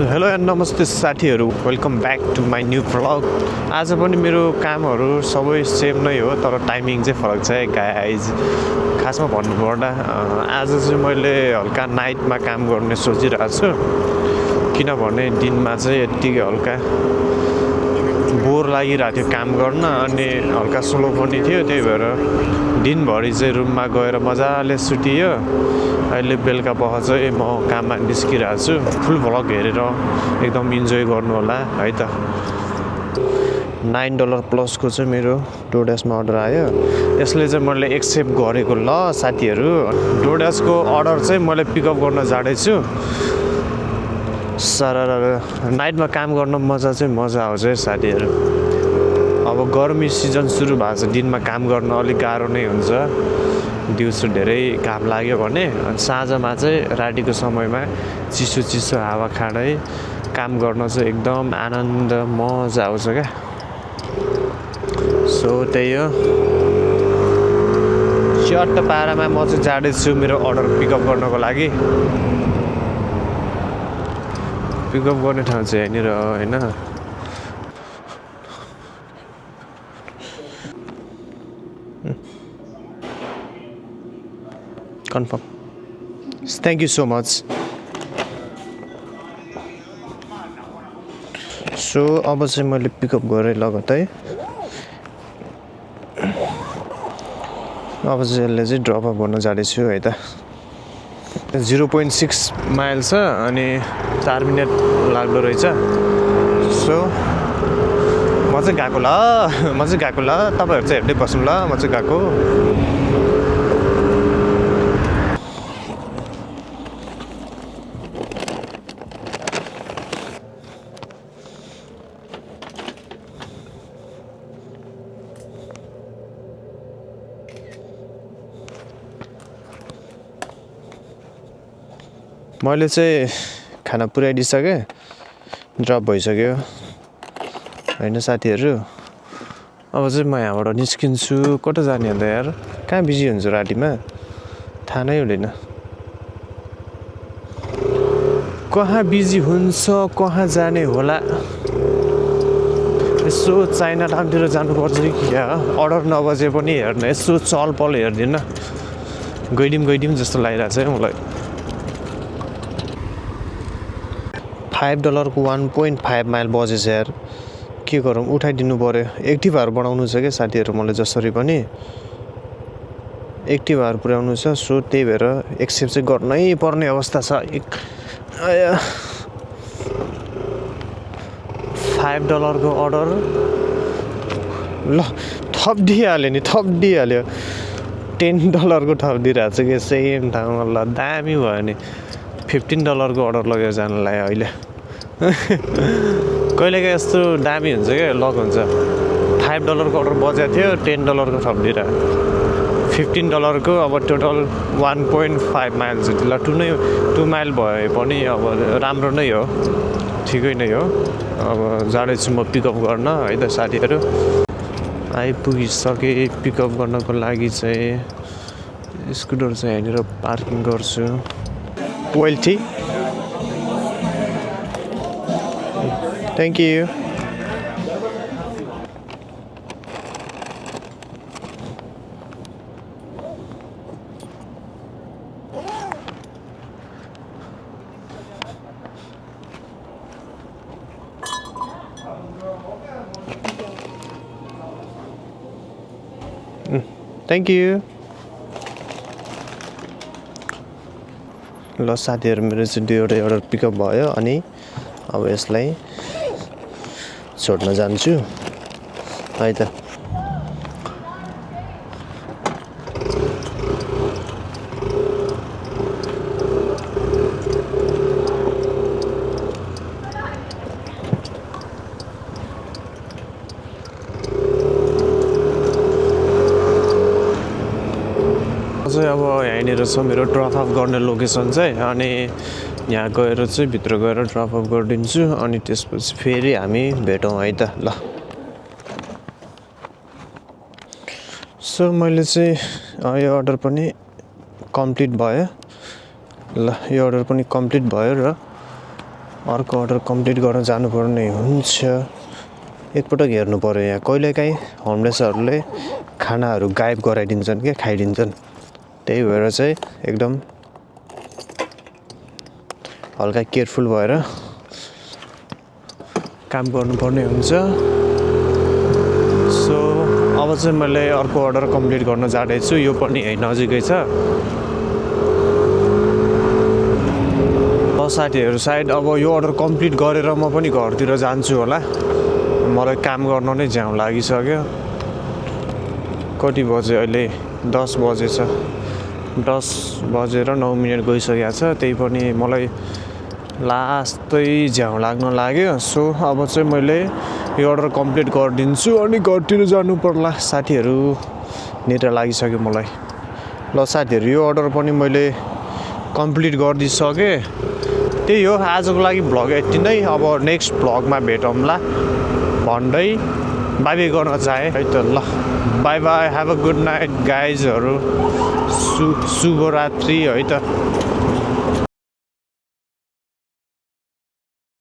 Hello and नमस्ते साथीहरू, welcome back to my new vlog. आज पनि मेरो कामहरू सबै सेम नै हो, तर टाइमिङ चाहिँ फरक छ है गाइज। खासमा भन्नुपर्दा आज चाहिँ मैले हल्का नाइटमा काम गर्ने सोचिरहेको छु, किनभने दिनमा चाहिँ यत्तिकै हल्का बोर लागिरहेको थियो काम गर्न, अनि हल्का स्लो पनि थियो। त्यही भएर दिनभरि चाहिँ रुममा गएर मजाले सुतियो। अहिले बेलुका पख चाहिँ म काममा निस्किरहेको छु। फुल भ्लग हेरेर एकदम इन्जोय गर्नु होला है त। $9 प्लसको चाहिँ मेरो डोड्यासमा अर्डर आयो। यसले चाहिँ मैले एक्सेप्ट गरेको ल साथीहरू। डोड्यासको अर्डर चाहिँ मैले पिकअप गर्न जाँदैछु। नाइटमा काम गर्न मजा आउँछ है साथीहरू। अब गर्मी सिजन सुरु भएको छ, दिनमा काम गर्न अलिक गाह्रो नै हुन्छ, दिउँसो धेरै घाम लाग्यो भने। अनि साँझमा चाहिँ रातिको समयमा चिसो चिसो हावा खाँदै काम गर्न चाहिँ एकदम आनन्द मजा आउँछ क्या। सो त्यही हो, चट्ट पारामा म चाहिँ जाँदैछु मेरो अर्डर पिकअप गर्नको लागि। पिकअप गर्ने ठाउँ चाहिँ यहाँनिर होइन। Confirm, thank you so much. So अब चाहिँ मैले पिकअप गरेँ लगत्तै। अब चाहिँ यसले चाहिँ ड्रप अफ गर्न जाँदैछु है त। 0.6 माइल छ अनि 4 मिनट लाग्दो रहेछ। सो म चाहिँ गएको ल, तपाईँहरू चाहिँ हेर्दै बस्नु ल, म चाहिँ गएको। मैले चाहिँ खाना पुर्याइदिइसकेँ, ड्रप भइसक्यो होइन साथीहरू। अब चाहिँ म यहाँबाट निस्किन्छु। कता जाने अन्त यार, कहाँ बिजी हुन्छु रातिमा थाहा नै हुँदैन। कहाँ बिजी हुन्छ, कहाँ जाने होला। यसो चाइना टाउनतिर जानुपर्छ कि क्या, अर्डर नबजे पनि हेर्न यसो चल पल हेर्दिनँ। गइदिउँ जस्तो लागिरहेको छ है मलाई। $5 को 1.5 माइल बजेछ यार, के गरौँ, उठाइदिनु पऱ्यो। एक्टिभाहरू बनाउनु छ क्या साथीहरू, मलाई जसरी पनि एक्टिभाहरू पुर्याउनु छ। सो त्यही भएर एक्सेप्ट चाहिँ गर्नै पर्ने अवस्था छ। $5 को अर्डर ल थपिदिइहाल्यो। $10 को थपिदिइरहेको छु कि सेम ठाउँमा। ल दामी भयो नि। $15 को अर्डर लगेर जानलाई अहिले। कहिलेकाहीँ यस्तो दामी हुन्छ क्या, लक हुन्छ। $5 को अर्डर बजेको थियो, $10 को थपिदिएर $15 को अब टोटल 1.5 माइल जति। ल 2 माइल भए पनि अब राम्रो नै हो, ठिकै नै हो। अब जाँदैछु म पिकअप गर्न है त साथीहरू। आइपुगिसकेँ पिकअप गर्नको लागि चाहिँ। स्कुटर चाहिँ यहाँनिर पार्किङ गर्छु। वेल्टी, थ्याङ्क यू। Thank you. ल साथीहरू, मेरो चाहिँ 2वटा अर्डर पिकअप भयो। अनि अब यसलाई छोड्न जान्छु है त। अब यहाँनिर छ मेरो ड्रप अफ गर्ने लोकेसन चाहिँ। अनि यहाँ गएर चाहिँ भित्र गएर ड्रप अफ गरिदिन्छु। अनि त्यसपछि फेरि हामी भेटौँ है त। ल सो मैले चाहिँ यो अर्डर पनि कम्प्लिट भयो। ल यो अर्डर पनि कम्प्लिट भयो र अर्को अर्डर कम्प्लिट गर्न जानुपर्ने हुन्छ। एकपटक हेर्नु पऱ्यो यहाँ कहिलेकाहीँ होमलेसहरूले खानाहरू गायब गराइदिन्छन् क्या खाइदिन्छन्। त्यही भएर चाहिँ एकदम हल्का केयरफुल भएर काम गर्नुपर्ने हुन्छ। सो अब चाहिँ मैले अर्को अर्डर कम्प्लिट गर्न जाँदैछु। यो पनि यहीँ नजिकै छ। साथीहरू सायद अब यो अर्डर कम्प्लिट गरेर म पनि घरतिर जान्छु होला। मलाई काम गर्न नै झ्याउ लागिसक्यो। कति बजे अहिले 10 बजेछ। 10 बजेर 9 मिनट गइसकेको छ। त्यही पनि मलाई लास्टै झ्याउ लाग्न लाग्यो। सो अब चाहिँ मैले यो अर्डर कम्प्लिट गरिदिन्छु अनि घरतिर जानु पर्ला। साथीहरू निद्रा लागिसक्यो मलाई। ल साथीहरू यो अर्डर पनि मैले कम्प्लिट गरिदिइसकेँ। त्यही हो आजको लागि भ्लग यति नै। अब नेक्स्ट भ्लगमा भेटौँला भन्दै बाई बाई गर्न चाहे है त। ल bye bye, have a good night गाइजहरू। शुभरात्रि है त।